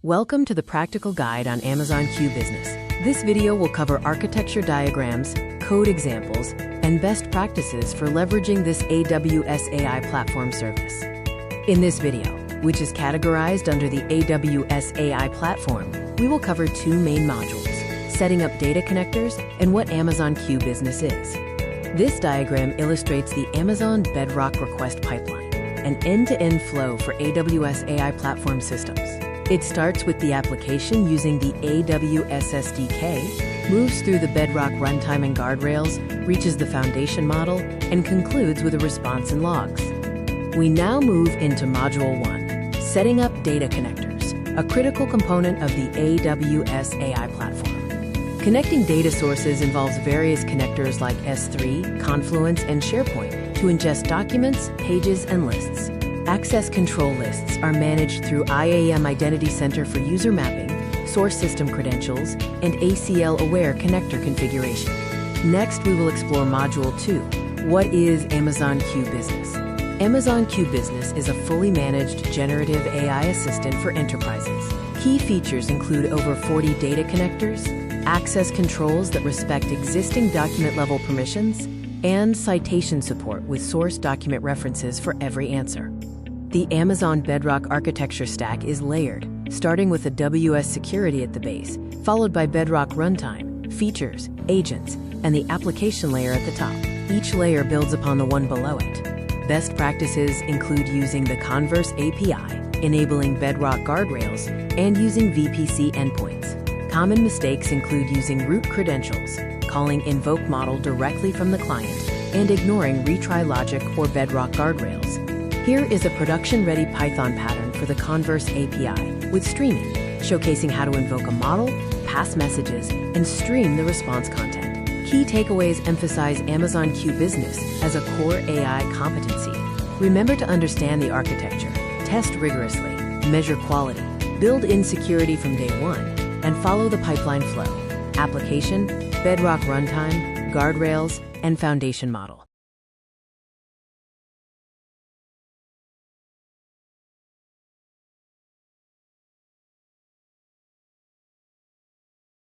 Welcome to the Practical Guide on Amazon Q Business. This video will cover architecture diagrams, code examples, and best practices for leveraging this AWS AI platform service. In this video, which is categorized under the AWS AI platform, we will cover two main modules: setting up data connectors and what Amazon Q Business is. This diagram illustrates the Amazon Bedrock request pipeline, an end-to-end flow for AWS AI platform systems. It starts with the application using the AWS SDK, moves through the Bedrock runtime and guardrails, reaches the foundation model, and concludes with a response and logs. We now move into Module 1, setting up data connectors, a critical component of the AWS AI platform. Connecting data sources involves various connectors like S3, Confluence, and SharePoint to ingest documents, pages, and lists. Access control lists are managed through IAM Identity Center for user mapping, source system credentials, and ACL-aware connector configuration. Next, we will explore Module 2, what is Amazon Q Business? Amazon Q Business is a fully managed generative AI assistant for enterprises. Key features include over 40 data connectors, access controls that respect existing document-level permissions, and citation support with source document references for every answer. The Amazon Bedrock architecture stack is layered, starting with AWS security at the base, followed by Bedrock runtime, features, agents, and the application layer at the top. Each layer builds upon the one below it. Best practices include using the Converse API, enabling Bedrock guardrails, and using VPC endpoints. Common mistakes include using root credentials, calling invoke model directly from the client, and ignoring retry logic or Bedrock guardrails. Here is a production-ready Python pattern for the Converse API with streaming, showcasing how to invoke a model, pass messages, and stream the response content. Key takeaways emphasize Amazon Q Business as a core AI competency. Remember to understand the architecture, test rigorously, measure quality, build in security from day one, and follow the pipeline flow: application, Bedrock runtime, guardrails, and foundation model.